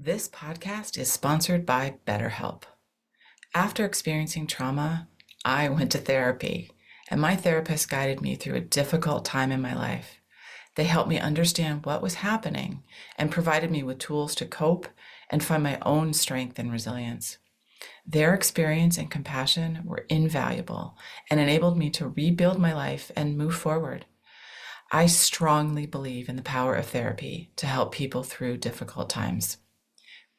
This podcast is sponsored by BetterHelp. After experiencing trauma, I went to therapy, and my therapist guided me through a difficult time in my life. They helped me understand what was happening and provided me with tools to cope and find my own strength and resilience. Their experience and compassion were invaluable and enabled me to rebuild my life and move forward. I strongly believe in the power of therapy to help people through difficult times.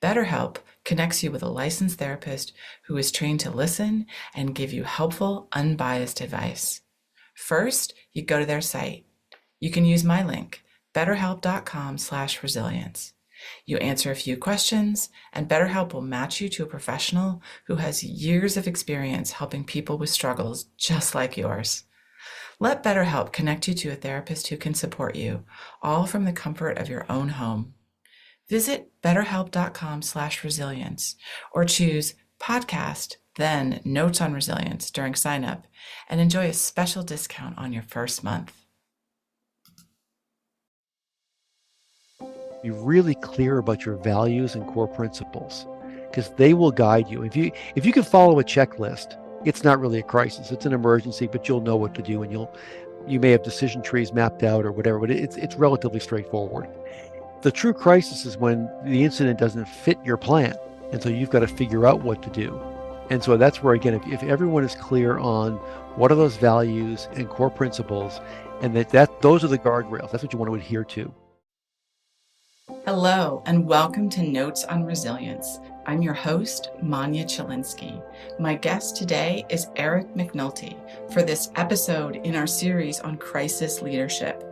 BetterHelp connects you with a licensed therapist who is trained to listen and give you helpful, unbiased advice. First, you go to their site. You can use my link, betterhelp.com/resilience. You answer a few questions, and BetterHelp will match you to a professional who has years of experience helping people with struggles just like yours. Let BetterHelp connect you to a therapist who can support you, all from the comfort of your own home. Visit betterhelp.com/resilience or choose podcast, then notes on resilience during sign up and enjoy a special discount on your first month. Be really clear about your values and core principles because they will guide you. If you can follow a checklist, it's not really a crisis. It's an emergency, but you'll know what to do and you may have decision trees mapped out or whatever, but it's relatively straightforward. The true crisis is when the incident doesn't fit your plan. And so you've got to figure out what to do. And so that's where, again, if everyone is clear on what are those values and core principles, and those are the guardrails, that's what you want to adhere to. Hello, and welcome to Notes on Resilience. I'm your host, Manya Chilinsky. My guest today is Eric McNulty for this episode in our series on crisis leadership.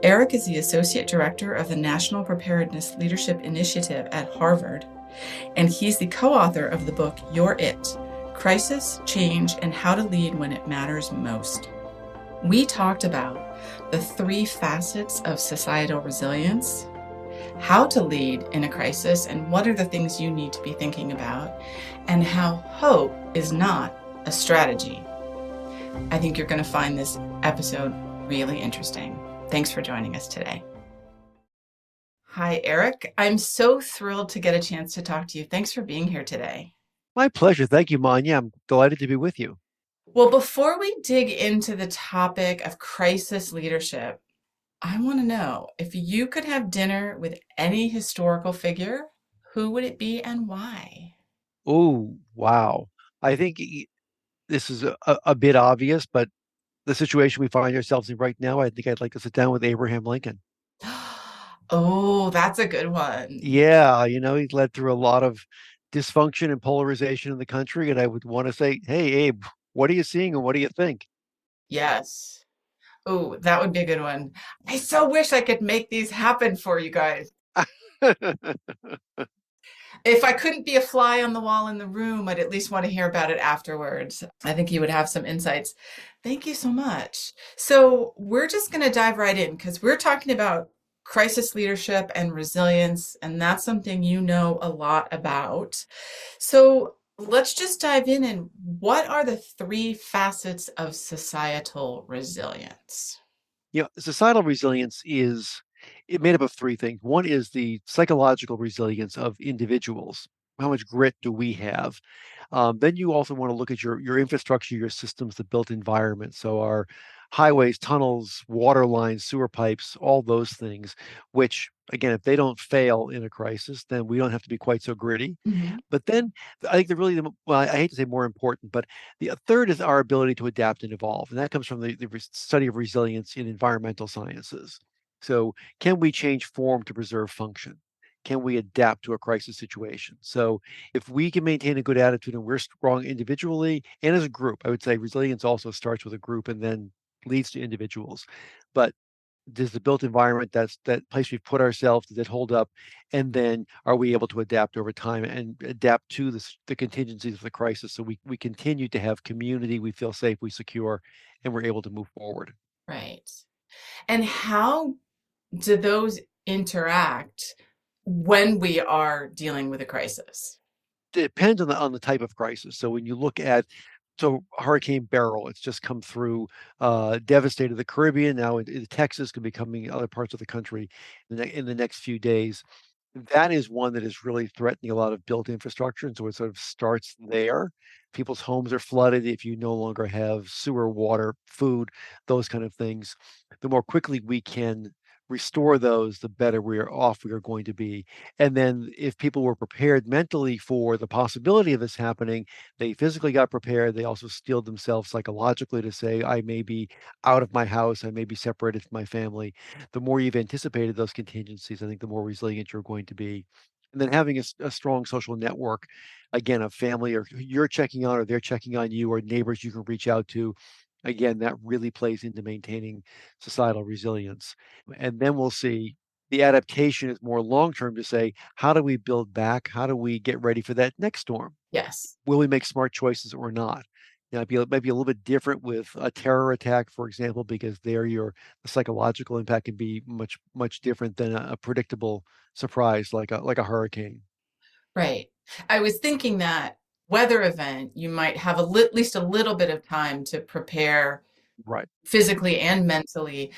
Eric is the Associate Director of the National Preparedness Leadership Initiative at Harvard, and he's the co-author of the book You're It: Crisis, Change, and How to Lead When It Matters Most. We talked about the 3 facets of societal resilience, how to lead in a crisis, and what are the things you need to be thinking about, and how hope is not a strategy. I think you're going to find this episode really interesting. Thanks for joining us today. Hi, Eric. I'm so thrilled to get a chance to talk to you. Thanks for being here today. My pleasure. Thank you, Manya. I'm delighted to be with you. Well, before we dig into the topic of crisis leadership, I want to know if you could have dinner with any historical figure, who would it be and why? Oh, wow. I think this is a bit obvious, but the situation we find ourselves in right now, I think I'd like to sit down with Abraham Lincoln. Oh, that's a good one. Yeah, he's led through a lot of dysfunction and polarization in the country, and I would want to say, hey, Abe, what are you seeing and what do you think? Yes. Oh, that would be a good one. I so wish I could make these happen for you guys. If I couldn't be a fly on the wall in the room, I'd at least want to hear about it afterwards. I think you would have some insights. Thank you so much. So we're just going to dive right in because we're talking about crisis leadership and resilience, and that's something you know a lot about. So let's just dive in. And what are the 3 facets of societal resilience? Societal resilience is made up of 3 things. One is the psychological resilience of individuals. How much grit do we have? Then you also want to look at your infrastructure, your systems, the built environment. So our highways, tunnels, water lines, sewer pipes, all those things, which again, if they don't fail in a crisis, then we don't have to be quite so gritty. Mhm. But then I think well, I hate to say more important, but the third is our ability to adapt and evolve. And that comes from the study of resilience in environmental sciences. So can we change form to preserve function? Can we adapt to a crisis situation? So if we can maintain a good attitude and we're strong individually and as a group, I would say resilience also starts with a group and then leads to individuals. But does the built environment, that place we've put ourselves, does it hold up? And then are we able to adapt over time and adapt to the contingencies of the crisis so we continue to have community, we feel safe, we secure, and we're able to move forward. Right. And how do those interact when we are dealing with a crisis? Depends on the type of crisis. So when you look at Hurricane Beryl, it's just come through, devastated the Caribbean. Now in Texas, could be coming other parts of the country in the next few days. That is one that is really threatening a lot of built infrastructure. And so it sort of starts there. People's homes are flooded if you no longer have sewer, water, food, those kind of things. The more quickly we can restore those, the better we are off we are going to be. And then if people were prepared mentally for the possibility of this happening, they physically got prepared. They also steeled themselves psychologically to say, I may be out of my house, I may be separated from my family. The more you've anticipated those contingencies, I think the more resilient you're going to be. And then having a strong social network, again, of family or who you're checking on or they're checking on you or neighbors you can reach out to. Again, that really plays into maintaining societal resilience. And then we'll see the adaptation is more long term to say, how do we build back? How do we get ready for that next storm? Yes. Will we make smart choices or not? It might be a little bit different with a terror attack, for example, because there the psychological impact can be much different than a predictable surprise like a hurricane. Right. I was thinking that weather event, you might have at least a little bit of time to prepare Right. physically and mentally.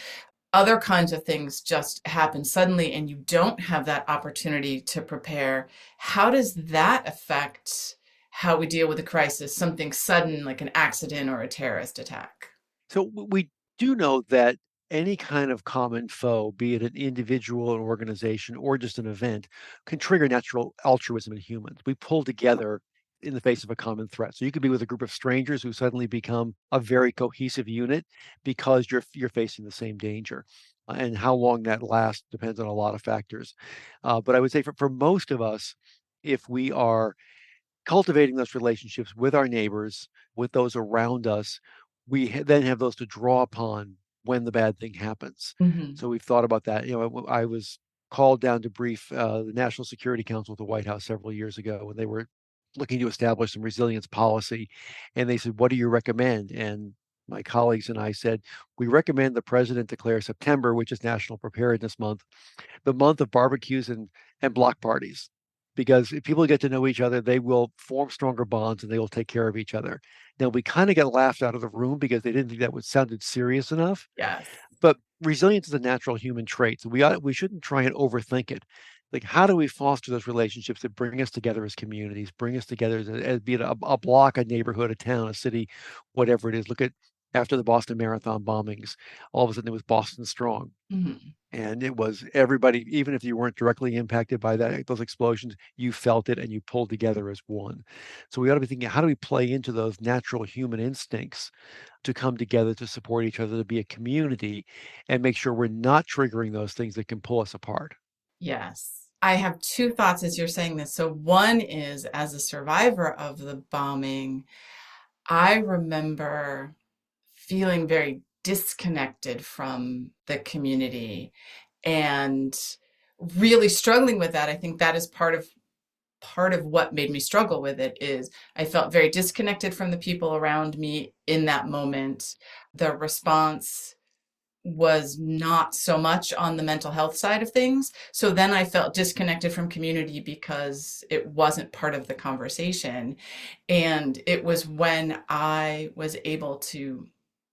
Other kinds of things just happen suddenly and you don't have that opportunity to prepare. How does that affect how we deal with a crisis, something sudden like an accident or a terrorist attack? So we do know that any kind of common foe, be it an individual, an organization, or just an event, can trigger natural altruism in humans. We pull together in the face of a common threat. So you could be with a group of strangers who suddenly become a very cohesive unit because you're facing the same danger. And how long that lasts depends on a lot of factors. But I would say for most of us, if we are cultivating those relationships with our neighbors, with those around us, then have those to draw upon when the bad thing happens. Hmm. So we've thought about that. I was called down to brief the National Security Council at the White House several years ago when they were looking to establish some resilience policy. And they said, what do you recommend? And my colleagues and I said, we recommend the president declare September, which is National Preparedness Month, the month of barbecues and block parties. Because if people get to know each other, they will form stronger bonds and they will take care of each other. Now, we kind of got laughed out of the room because they didn't think that would sounded serious enough. Yes. But resilience is a natural human trait. So we shouldn't try and overthink it. Like, how do we foster those relationships that bring us together as communities, bring us together as be it a block, a neighborhood, a town, a city, whatever it is. Look at after the Boston Marathon bombings, all of a sudden it was Boston Strong. Hmm. And it was everybody, even if you weren't directly impacted by those explosions, you felt it and you pulled together as one. So we ought to be thinking, how do we play into those natural human instincts to come together to support each other, to be a community, and make sure we're not triggering those things that can pull us apart. Yes. I have two thoughts as you're saying this. So, one is as a survivor of the bombing, I remember feeling very disconnected from the community and really struggling with that. I think that is part of what made me struggle with it is I felt very disconnected from the people around me in that moment. The response was not so much on the mental health side of things. So then I felt disconnected from community because it wasn't part of the conversation. And it was when I was able to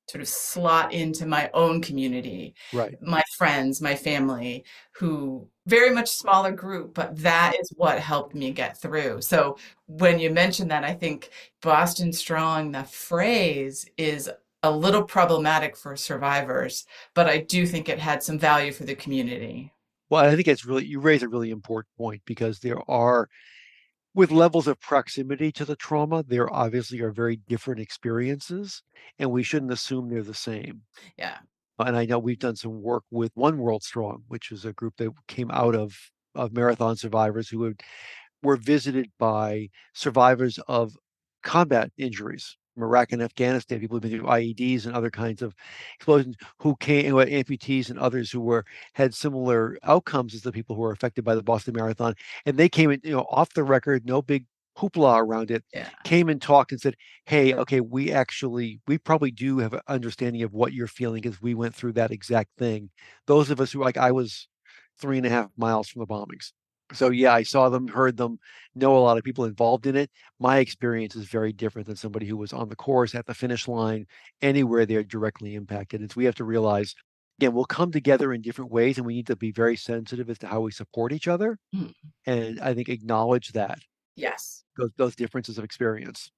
sort of slot into my own community, Right. my friends, my family, who very much smaller group, but that is what helped me get through. So when you mention that, I think Boston Strong, the phrase is a little problematic for survivors, but I do think it had some value for the community. Well, I think you raise a really important point because with levels of proximity to the trauma, there obviously are very different experiences, and we shouldn't assume they're the same. Yeah. And I know we've done some work with One World Strong, which is a group that came out of marathon survivors were visited by survivors of combat injuries from Iraq and Afghanistan, people who've been through IEDs and other kinds of explosions, who had amputees and others had similar outcomes as the people who were affected by the Boston Marathon. And they came in, off the record, no big hoopla around it, Yeah. came and talked and said, hey, okay, we probably do have an understanding of what you're feeling because we went through that exact thing. Those of us who, like I was 3.5 miles from the bombings. So yeah, I saw them, heard them, know a lot of people involved in it. My experience is very different than somebody who was on the course at the finish line, anywhere they're directly impacted. We have to realize again, we'll come together in different ways, and we need to be very sensitive as to how we support each other. Mm. And I think acknowledge that Yes. those differences of experience.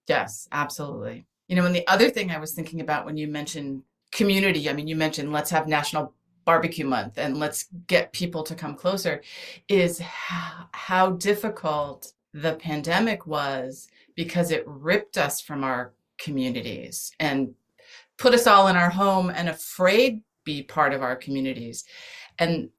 Yes, absolutely. And the other thing I was thinking about when you mentioned community, I mean, you mentioned let's have National Barbecue Month and let's get people to come closer, is how difficult the pandemic was because it ripped us from our communities and put us all in our home and afraid be part of our communities. And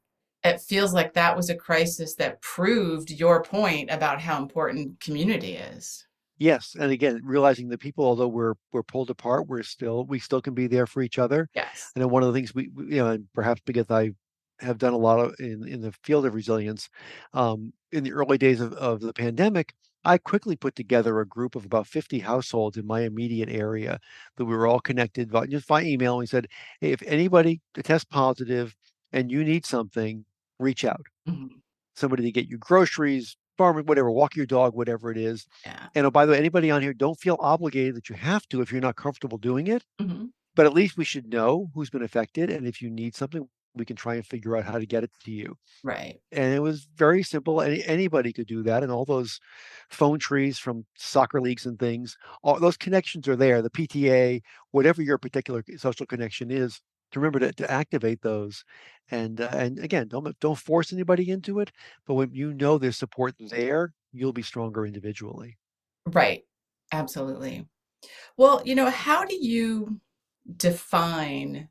it feels like that was a crisis that proved your point about how important community is. Yes, and again, realizing that people, although we're pulled apart, we still can be there for each other. Yes. And then one of the things and perhaps because I have done a lot of in the field of resilience, in the early days of the pandemic, I quickly put together a group of about 50 households in my immediate area that we were all connected just by email. And we said, hey, if anybody tests positive and you need something, reach out. Mhm. Somebody to get you groceries, farm, whatever, walk your dog, whatever it is. Yeah. And oh, by the way, anybody on here, don't feel obligated that you have to if you're not comfortable doing it. Mhm. But at least we should know who's been affected. And if you need something, we can try and figure out how to get it to you. Right. And it was very simple. Anybody could do that. And all those phone trees from soccer leagues and things, all those connections are there. The PTA, whatever your particular social connection is, to remember to activate those. And again, don't force anybody into it. But when you know there's support there, you'll be stronger individually. Right. Absolutely. Well, how do you define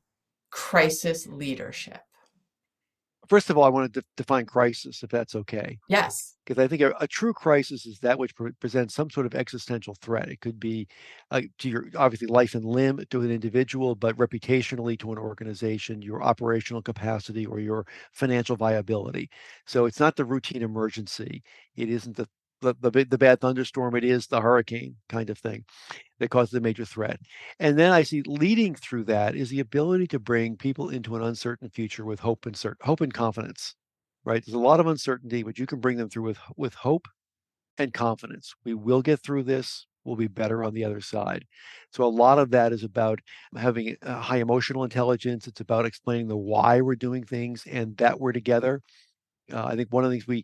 crisis leadership? First of all, I want to define crisis, if that's okay. Yes. Because I think a true crisis is that which presents some sort of existential threat. It could be to your obviously life and limb to an individual, but reputationally to an organization, your operational capacity or your financial viability. So it's not the routine emergency. It isn't the bad thunderstorm. It is the hurricane kind of thing that causes a major threat. And then I see leading through that is the ability to bring people into an uncertain future with hope and confidence. Right? There's a lot of uncertainty, but you can bring them through with hope and confidence. We will get through this. We'll be better on the other side. So a lot of that is about having a high emotional intelligence. It's about explaining the why we're doing things and that we're together. I think one of the things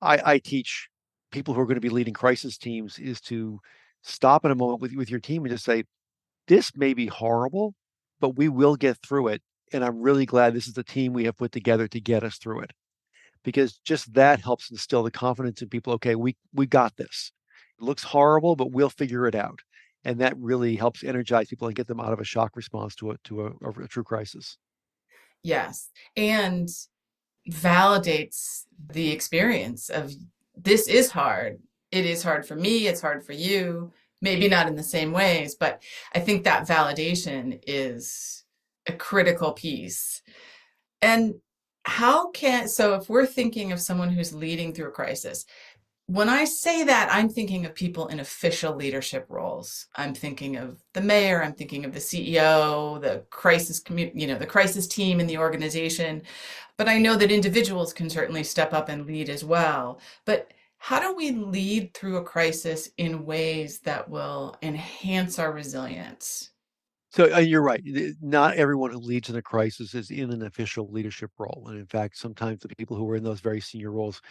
I teach people who are going to be leading crisis teams is to stop in a moment with your team and just say, this may be horrible, but we will get through it. And I'm really glad this is the team we have put together to get us through it. Because just that helps instill the confidence in people. Okay, we got this. It looks horrible, but we'll figure it out. And that really helps energize people and get them out of a shock response to a true crisis. Yes. And validates the experience of this is hard. It is hard for me, it's hard for you, maybe not in the same ways, but I think that validation is a critical piece. And so if we're thinking of someone who's leading through a crisis, when I say that, I'm thinking of people in official leadership roles. I'm thinking of the mayor, I'm thinking of the CEO, the crisis team in the organization. But I know that individuals can certainly step up and lead as well. But how do we lead through a crisis in ways that will enhance our resilience? So you're right. Not everyone who leads in a crisis is in an official leadership role. And in fact, sometimes the people who are in those very senior roles,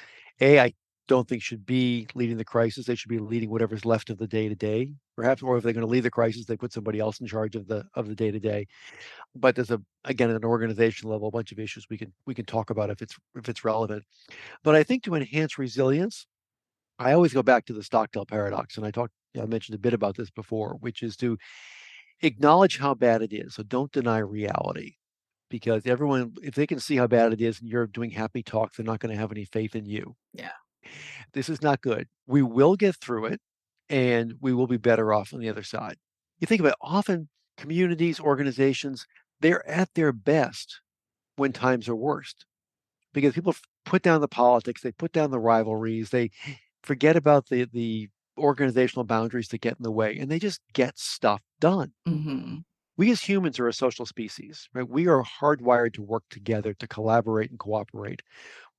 I don't think should be leading the crisis. They should be leading whatever's left of the day to day, perhaps, or if they're going to lead the crisis, they put somebody else in charge of the day to day. But there's again at an organization level, a bunch of issues we can talk about if it's relevant. But I think to enhance resilience, I always go back to the Stockdale paradox, and I mentioned a bit about this before, which is to acknowledge how bad it is. So don't deny reality because everyone, if they can see how bad it is and you're doing happy talk, they're not going to have any faith in you. Yeah. This is not good. We will get through it and we will be better off on the other side. You think about it, often communities, organizations, they're at their best when times are worst because people put down the politics, they put down the rivalries, they forget about the organizational boundaries that get in the way, and they just get stuff done. Hmm. We as humans are a social species, right? We are hardwired to work together, to collaborate and cooperate.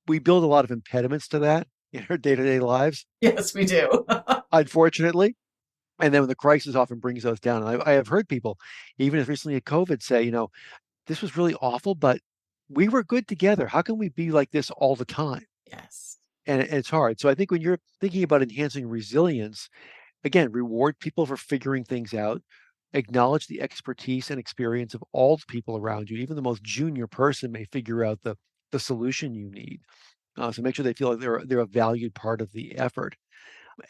We build a lot of impediments to that in our day-to-day lives, Yes, we do. unfortunately. And then when the crisis often brings those down. And I have heard people, even as recently as COVID, say, this was really awful, but we were good together. How can we be like this all the time? Yes. And it's hard. So I think when you're thinking about enhancing resilience, again, reward people for figuring things out, acknowledge the expertise and experience of all the people around you. Even the most junior person may figure out the solution you need. So make sure they feel like they're a valued part of the effort,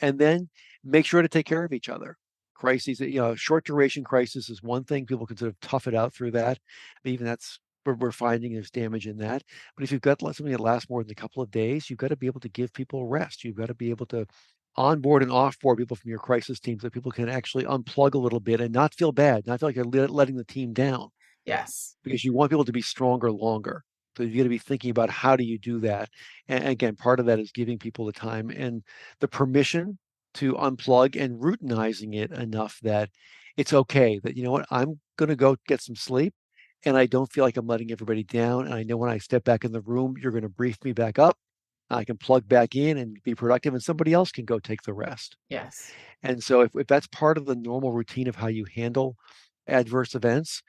and then make sure to take care of each other. Crises, short duration crisis is one thing. People can sort of tough it out through that. Even that's we're finding there's damage in that. But if you've got something that lasts more than a couple of days, you've got to be able to give people rest. You've got to be able to onboard and offboard people from your crisis team so that people can actually unplug a little bit and not feel bad, not feel like you're letting the team down, Yes. because you want people to be stronger longer. So you got to be thinking about how do you do that. And again, part of that is giving people the time and the permission to unplug and routinizing it enough that it's okay that, you know what, I'm going to go get some sleep and I don't feel like I'm letting everybody down. And I know when I step back in the room, you're going to brief me back up. I can plug back in and be productive, and somebody else can go take the rest. Yes. And so if that's part of the normal routine of how you handle adverse events,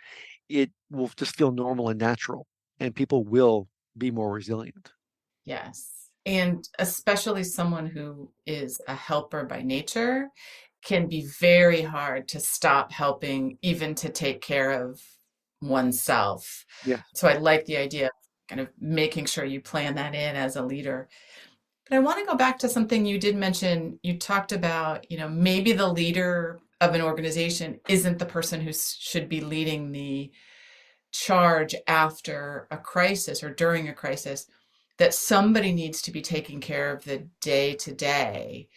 it will just feel normal and natural, and people will be more resilient. Yes. And especially someone who is a helper by nature can be very hard to stop helping, even to take care of oneself. Yeah. So I like the idea of kind of making sure you plan that in as a leader. But I want to go back to something you did mention. You talked about, maybe the leader of an organization isn't the person who should be leading the charge after a crisis or during a crisis, that somebody needs to be taking care of the day to day.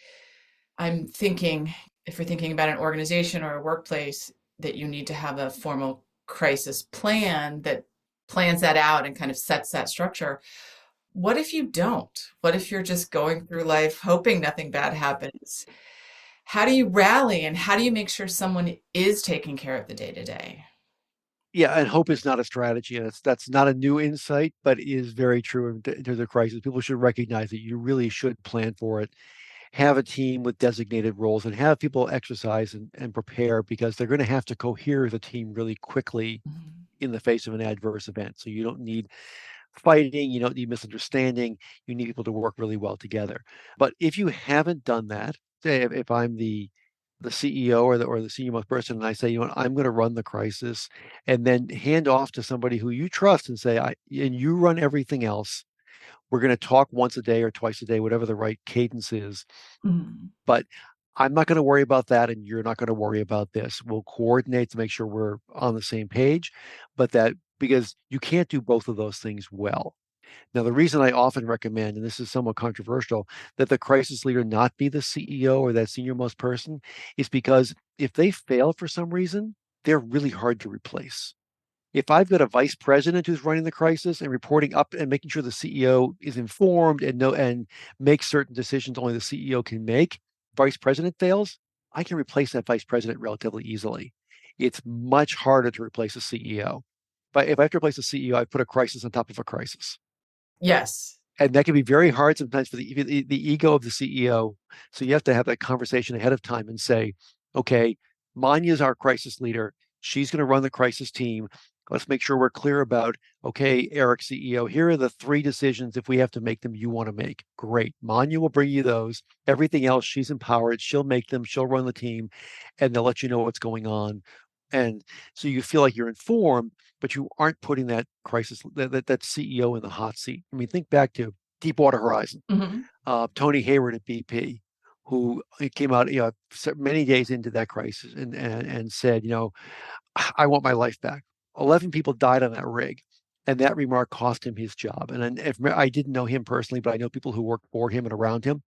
I'm thinking, if you're thinking about an organization or a workplace, that you need to have a formal crisis plan that plans that out and kind of sets that structure. What if you don't? What if you're just going through life hoping nothing bad happens? How do you rally and how do you make sure someone is taking care of the day to day? Yeah, and hope is not a strategy, and that's not a new insight, but is very true in terms of crisis. People should recognize that you really should plan for it, have a team with designated roles, and have people exercise and prepare, because they're going to have to cohere the team really quickly Mhm. in the face of an adverse event. So you don't need fighting, you don't need misunderstanding, you need people to work really well together. But if you haven't done that, say if I'm the CEO or the senior most person, and I say, you know what, I'm going to run the crisis, and then hand off to somebody who you trust and say, and you run everything else. We're going to talk once a day or twice a day, whatever the right cadence is. Mhm. But I'm not going to worry about that, and you're not going to worry about this. We'll coordinate to make sure we're on the same page, but that because you can't do both of those things well. Now, the reason I often recommend, and this is somewhat controversial, that the crisis leader not be the CEO or that senior most person is because if they fail for some reason, they're really hard to replace. If I've got a vice president who's running the crisis and reporting up and making sure the CEO is informed and makes certain decisions only the CEO can make, vice president fails, I can replace that vice president relatively easily. It's much harder to replace a CEO. But if I have to replace a CEO, I put a crisis on top of a crisis. Yes. And that can be very hard sometimes for the ego of the CEO. So you have to have that conversation ahead of time and say, okay, Manya's our crisis leader. She's going to run the crisis team. Let's make sure we're clear about, okay, Eric, CEO, here are the 3 decisions. If we have to make them, you want to make. Great. Manya will bring you those. Everything else, she's empowered. She'll make them. She'll run the team, and they'll let you know what's going on. And so you feel like you're informed, but you aren't putting that that CEO in the hot seat. I mean, think back to Deepwater Horizon, Mhm. Tony Hayward at BP, who came out, many days into that crisis and said, I want my life back. 11 people died on that rig. And that remark cost him his job. And if I didn't know him personally, but I know people who worked for him and around him.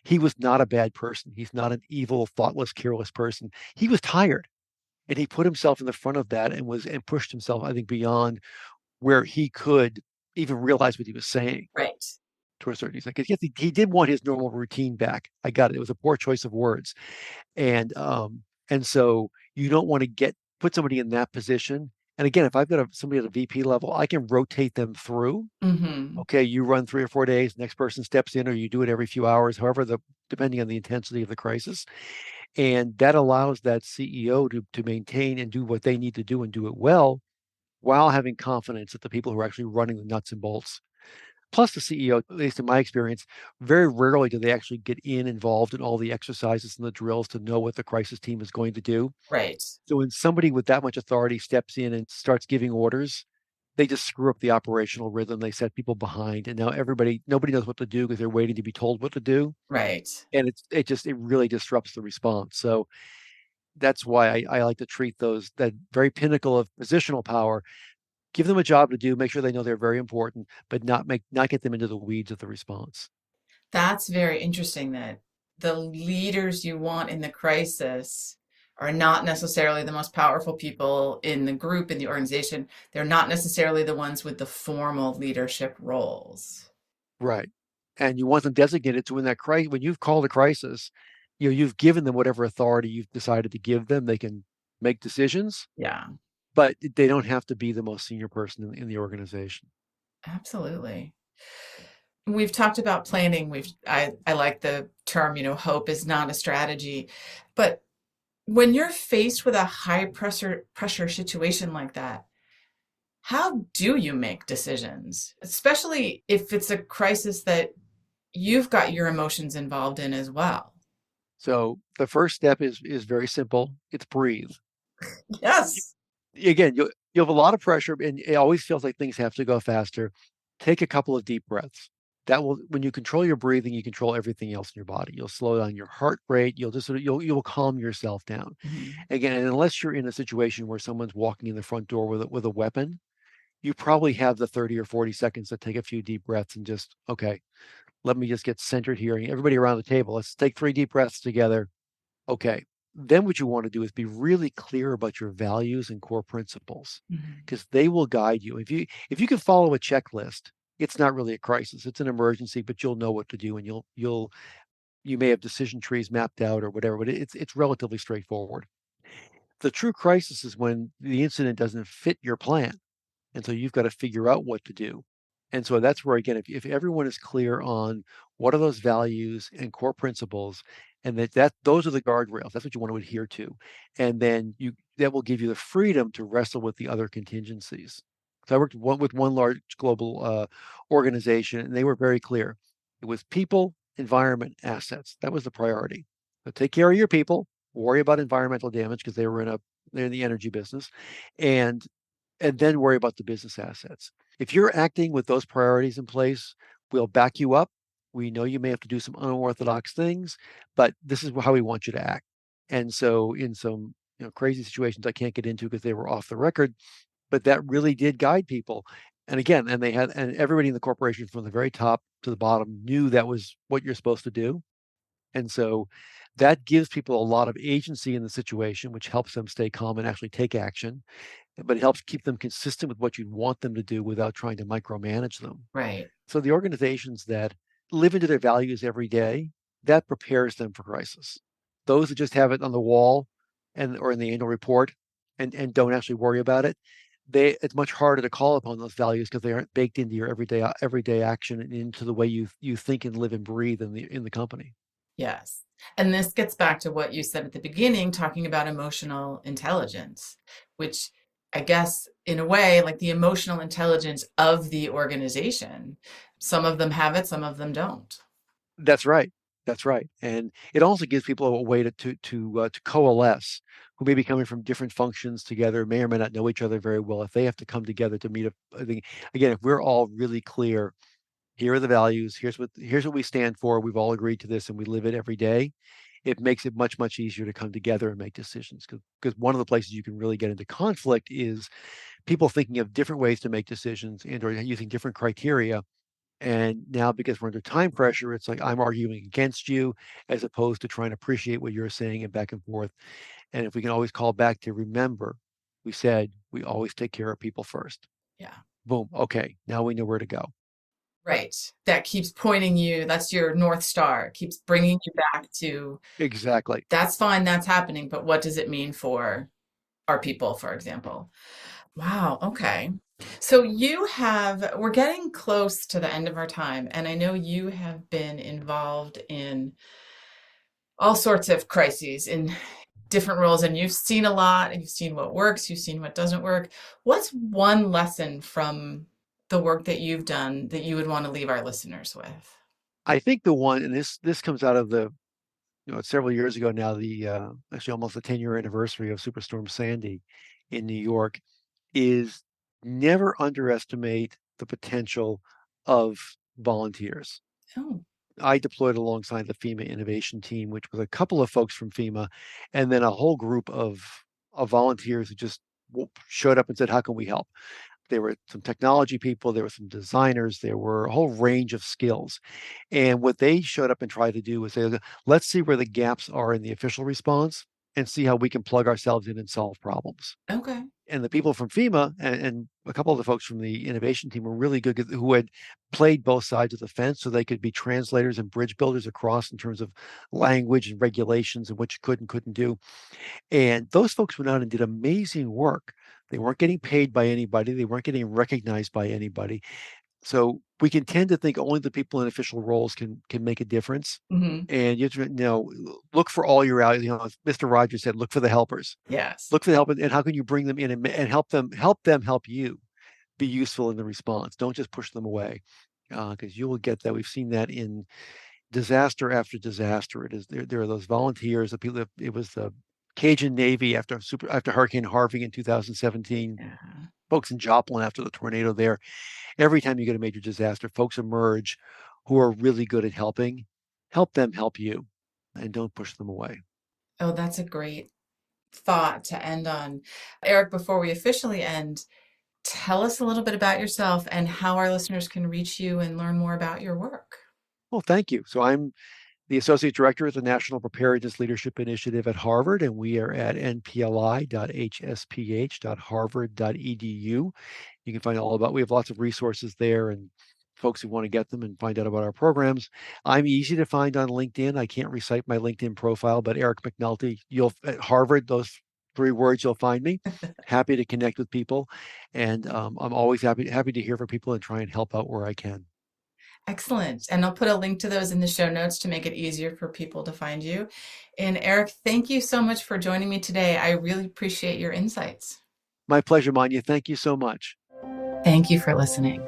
He was not a bad person. He's not an evil, thoughtless, careless person. He was tired, and he put himself in the front of that and pushed himself, I think, beyond where he could even realize what he was saying Right. to a certain extent. Because yes, he did want his normal routine back. I got it. It was a poor choice of words, and so you don't want to put somebody in that position. And again, if I've got somebody at a VP level, I can rotate them through. Mhm. Okay, you run 3 or 4 days, next person steps in, or you do it every few hours, however depending on the intensity of the crisis. And that allows that CEO to maintain and do what they need to do and do it well, while having confidence that the people who are actually running the nuts and bolts, plus the CEO, at least in my experience, very rarely do they actually get involved in all the exercises and the drills to know what the crisis team is going to do. Right. So when somebody with that much authority steps in and starts giving orders, they just screw up the operational rhythm. They set people behind, and now nobody knows what to do because they're waiting to be told what to do, Right. and it really disrupts the response. So that's why I like to treat those that very pinnacle of positional power. Give them a job to do, make sure they know they're very important, but not get them into the weeds of the response. That's very interesting that the leaders you want in the crisis are not necessarily the most powerful people in the group, in the organization. They're not necessarily the ones with the formal leadership roles. Right. And you want them designated to when when you've called a crisis, you've given them whatever authority you've decided to give them. They can make decisions, Yeah, but they don't have to be the most senior person in the organization. absolutely. We've talked about planning. I like the term, hope is not a strategy. But when you're faced with a high pressure situation like that, how do you make decisions? Especially if it's a crisis that you've got your emotions involved in as well. So the first step is very simple. It's breathe. Yes. Again, you have a lot of pressure, and it always feels like things have to go faster. Take a couple of deep breaths. That will, when you control your breathing, you control everything else in your body. You'll slow down your heart rate. You'll just you'll calm yourself down. Mhm. Again, and unless you're in a situation where someone's walking in the front door with a weapon, you probably have the 30 or 40 seconds to take a few deep breaths and just, okay, let me just get centered here. And everybody around the table, let's take 3 deep breaths together. Okay. Then what you want to do is be really clear about your values and core principles, Mhm. because they will guide you. If you can follow a checklist, it's not really a crisis. It's an emergency, but you'll know what to do, and you may have decision trees mapped out or whatever, but it's relatively straightforward. The true crisis is when the incident doesn't fit your plan. And so you've got to figure out what to do. And so that's where, again, if everyone is clear on what are those values and core principles, and that those are the guardrails, that's what you want to adhere to. And then that will give you the freedom to wrestle with the other contingencies. So I worked with one large global organization, and they were very clear. It was people, environment, assets. That was the priority. So take care of your people, worry about environmental damage because they're in the energy business, and then worry about the business assets. If you're acting with those priorities in place, we'll back you up. We know you may have to do some unorthodox things, but this is how we want you to act. And so in some crazy situations I can't get into because they were off the record, but that really did guide people. And again, and everybody in the corporation from the very top to the bottom knew that was what you're supposed to do. And so that gives people a lot of agency in the situation, which helps them stay calm and actually take action, but it helps keep them consistent with what you want them to do without trying to micromanage them. Right. So the organizations that live into their values every day, that prepares them for crisis. Those that just have it on the wall or in the annual report and don't actually worry about it, it's much harder to call upon those values because they aren't baked into your everyday action and into the way you think and live and breathe in the company. Yes. And this gets back to what you said at the beginning, talking about emotional intelligence, which I guess, in a way, like the emotional intelligence of the organization. Some of them have it, some of them don't. That's right. That's right. And it also gives people a way to coalesce, who may be coming from different functions together, may or may not know each other very well. If they have to come together to meet I think, again, if we're all really clear, here are the values, here's what we stand for, we've all agreed to this and we live it every day, it makes it much, much easier to come together and make decisions. Because one of the places you can really get into conflict is people thinking of different ways to make decisions and or using different criteria, and now, because we're under time pressure, it's like I'm arguing against you as opposed to trying to appreciate what you're saying and back and forth. And if we can always call back to remember, we said we always take care of people first. Yeah. Boom. Okay. Now we know where to go. Right. That keeps pointing you, that's your North Star, keeps bringing you back to Exactly. that's fine, that's happening, but what does it mean for our people, for example? Wow, okay. So we're getting close to the end of our time, and I know you have been involved in all sorts of crises in different roles, and you've seen a lot, and you've seen what works, you've seen what doesn't work. What's one lesson from the work that you've done that you would want to leave our listeners with? I think the one, and this comes out of the, several years ago now, the actually almost the 10-year anniversary of Superstorm Sandy in New York, is never underestimate the potential of volunteers. Oh, I deployed alongside the FEMA innovation team, which was a couple of folks from FEMA, and then a whole group of volunteers who just showed up and said, "How can we help?" There were some technology people, there were some designers, there were a whole range of skills. And what they showed up and tried to do was say, let's see where the gaps are in the official response and see how we can plug ourselves in and solve problems. okay. And the people from FEMA and a couple of the folks from the innovation team were really good, who had played both sides of the fence, so they could be translators and bridge builders across in terms of language and regulations and what you could and couldn't do. And those folks went out and did amazing work. They weren't getting paid by anybody. They weren't getting recognized by anybody. So we can tend to think only the people in official roles can make a difference. Hmm. And you have to, look for all your out. As Mr. Rogers said, look for the helpers. Yes. Look for the help, and how can you bring them in and help them help you be useful in the response. Don't just push them away, because you will get that. We've seen that in disaster after disaster. It is there are those volunteers, the people. It was the Cajun Navy after Hurricane Harvey in 2017. Yeah. Folks in Joplin after the tornado there. Every time you get a major disaster, folks emerge who are really good at helping. Help them help you, and don't push them away. Oh, that's a great thought to end on. Eric, before we officially end, tell us a little bit about yourself and how our listeners can reach you and learn more about your work. Well, thank you. So I'm the Associate Director at the National Preparedness Leadership Initiative at Harvard, and we are at npli.hsph.harvard.edu. You can find we have lots of resources there and folks who want to get them and find out about our programs. I'm easy to find on LinkedIn. I can't recite my LinkedIn profile, but Eric McNulty, at Harvard, those 3 words, you'll find me. Happy to connect with people. And I'm always happy to hear from people and try and help out where I can. Excellent. And I'll put a link to those in the show notes to make it easier for people to find you. And Eric, thank you so much for joining me today. I really appreciate your insights. My pleasure, Manya. Thank you so much. Thank you for listening.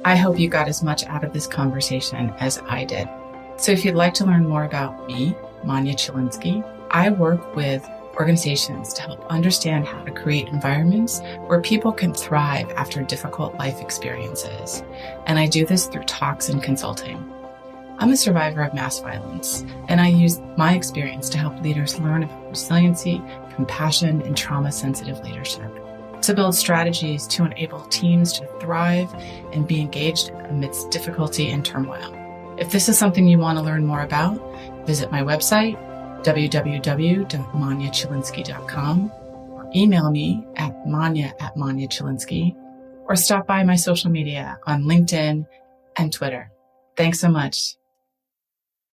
I hope you got as much out of this conversation as I did. So if you'd like to learn more about me, Manya Chilinsky, I work with organizations to help understand how to create environments where people can thrive after difficult life experiences. And I do this through talks and consulting. I'm a survivor of mass violence, and I use my experience to help leaders learn about resiliency, compassion, and trauma-sensitive leadership, to build strategies to enable teams to thrive and be engaged amidst difficulty and turmoil. If this is something you want to learn more about, visit my website, www.manyachilinsky.com, or email me at manya@manyachilinsky, or stop by my social media on LinkedIn and Twitter. Thanks so much.